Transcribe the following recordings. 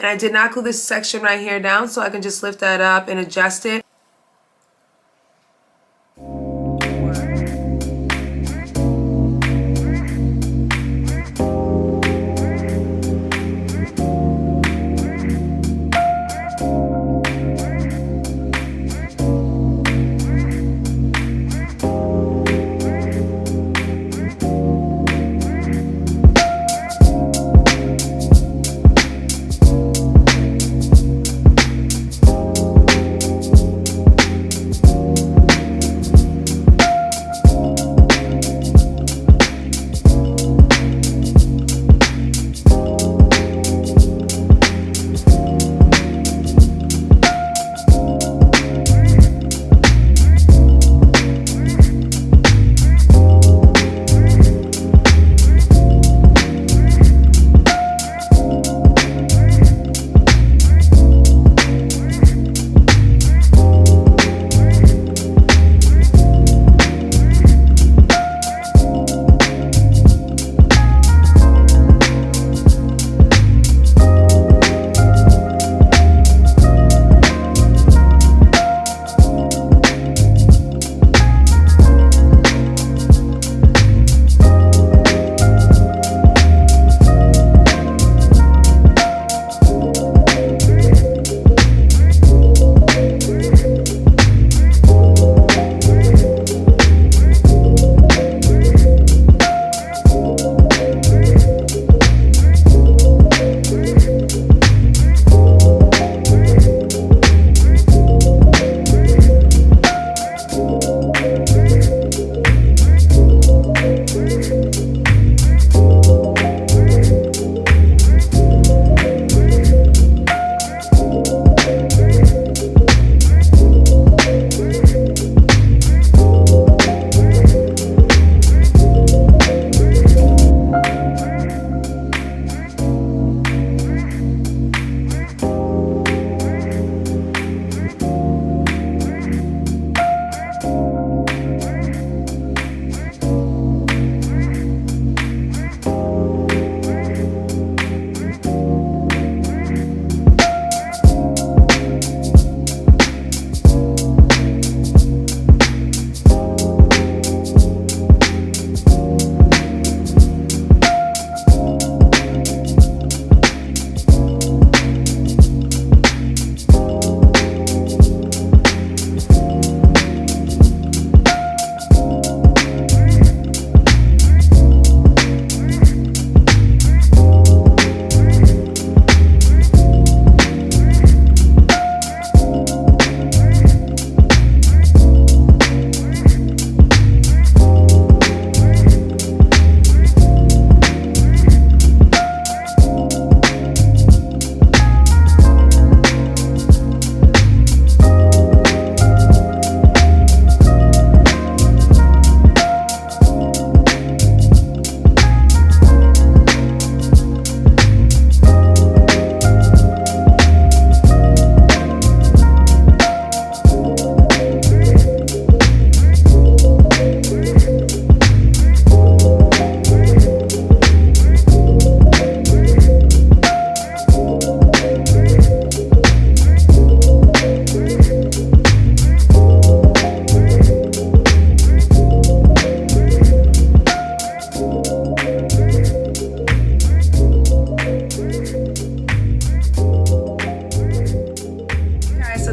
And I did not glue this section right here down, so I can just lift that up and adjust it.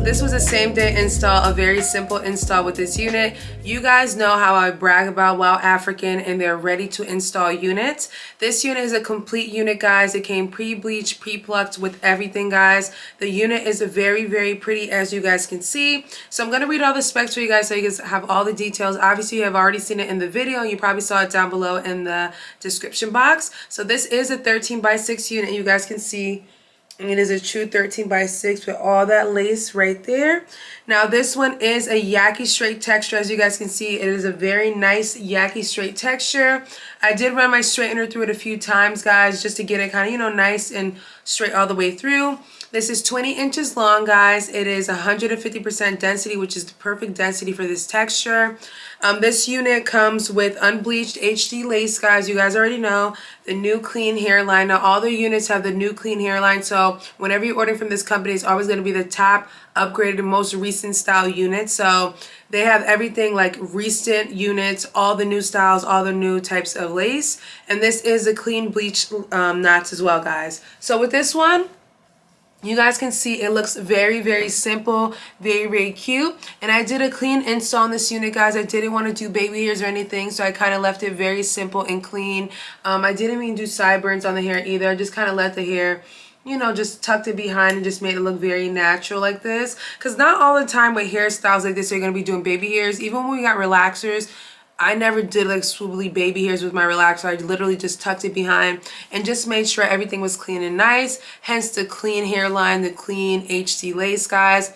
This was a same day install, a very simple install with this unit. You guys know how I brag about Wowafrican and their ready to install units. This unit is a complete unit, guys. It came pre-bleached, pre-plucked with everything, guys. The unit is very, very pretty, as you guys can see. So I'm going to read all the specs for you guys so you guys have all the details. Obviously, you have already seen it in the video. You probably saw it down below in the description box. So this is a 13x6 unit. You guys can see it is a true 13x6 with all that lace right there. Now this one is a Yaki straight texture. As you guys can see, it is a very nice Yaki straight texture. I did run my straightener through it a few times, guys, just to get it kind of, you know, nice and straight all the way through. This is 20 inches long, guys. It is 150% density, which is the perfect density for this texture. This unit comes with Unbleached HD Lace, guys. You guys already know the new Clean Hairline. Now, all the units have the new Clean Hairline, so whenever you're ordering from this company, it's always going to be the top upgraded, most recent style unit. So they have everything like recent units, all the new styles, all the new types of lace. And this is a clean bleach knots as well, guys. So with this one, you guys can see it looks very, very simple, very, very cute. And I did a clean install on this unit, guys. I didn't want to do baby hairs or anything, so I kind of left it very simple and clean. I didn't even do sideburns on the hair either. I just kind of let the hair, you know, just tucked it behind and just made it look very natural like this. Because not all the time with hairstyles like this are going to be doing baby hairs. Even when we got relaxers, I never did like swoobly baby hairs with my relaxer. I literally just tucked it behind and just made sure everything was clean and nice. Hence the clean hairline, the clean HD lace, guys.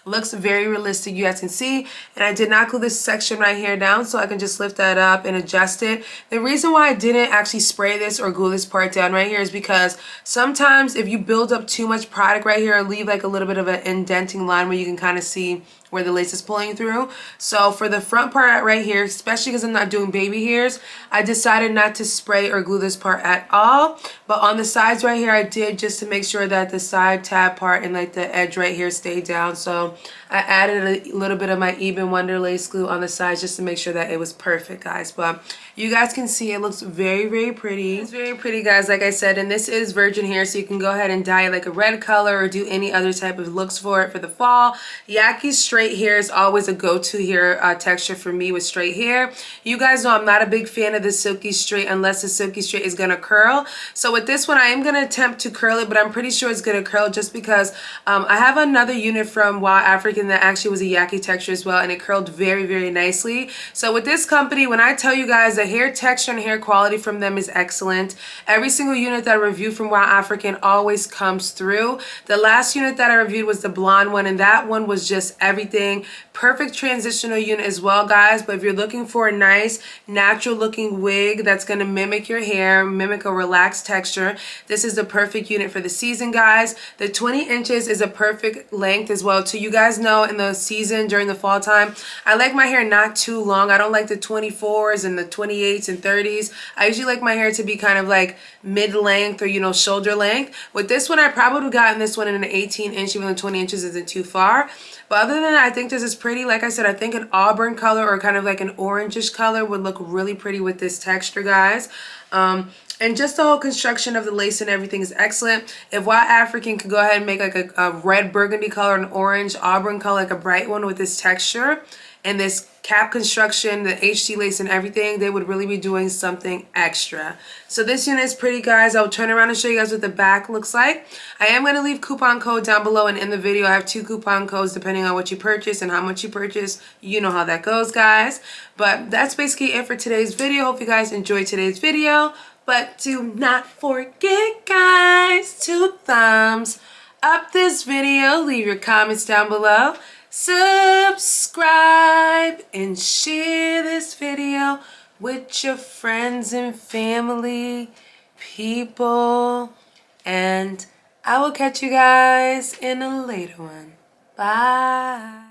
Looks very realistic, you guys can see. And I did not glue this section right here down, so I can just lift that up and adjust it. The reason why I didn't actually spray this or glue this part down right here is because sometimes if you build up too much product right here, leave like a little bit of an indenting line where you can kind of see where the lace is pulling through. So for the front part right here, especially because I'm not doing baby hairs, I decided not to spray or glue this part at all. But on the sides right here, I did, just to make sure that the side tab part and like the edge right here stayed down. So I added a little bit of my Even Wonder lace glue on the sides just to make sure that it was perfect, guys. But you guys can see it looks very, very pretty. It's very pretty, guys, like I said. And this is virgin hair, so you can go ahead and dye it like a red color or do any other type of looks for it for the fall. Yaki straight hair is always a go-to hair texture for me with straight hair. You guys know I'm not a big fan of the silky straight unless the silky straight is going to curl. So with this one, I am going to attempt to curl it, but I'm pretty sure it's going to curl just because I have another unit from Wowafrican that actually was a Yaki texture as well, and it curled very, very nicely. So with this company, when I tell you guys the hair texture and hair quality from them is excellent. Every single unit that I review from Wowafrican always comes through. The last unit that I reviewed was the blonde one, and that one was just everything. Perfect transitional unit as well, guys. But if you're looking for a nice natural looking wig that's going to mimic your hair, mimic a relaxed texture, this is the perfect unit for the season, guys. The 20 inches is a perfect length as well too. You guys know in the season during the fall time, I like my hair not too long. I don't like the 24s and the 28s and 30s. I usually like my hair to be kind of like mid-length or, you know, shoulder length. With this one, I probably would have gotten this one in an 18 inch, even though 20 inches isn't too far. But other than that, I think this is pretty. Like I said, I think an auburn color or kind of like an orangish color would look really pretty with this texture, guys. And just the whole construction of the lace and everything is excellent. If Wowafrican could go ahead and make like a red burgundy color, an orange auburn color, like a bright one with this texture and this cap construction, the HD lace and everything, they would really be doing something extra. So this unit is pretty, guys. I'll turn around and show you guys what the back looks like. I am going to leave coupon code down below, and in the video I have 2 coupon codes depending on what you purchase and how much you purchase. You know how that goes, guys. But that's basically it for today's video. Hope you guys enjoyed today's video. But do not forget, guys, to thumbs up this video. Leave your comments down below. Subscribe and share this video with your friends and family, people. And I will catch you guys in a later one. Bye.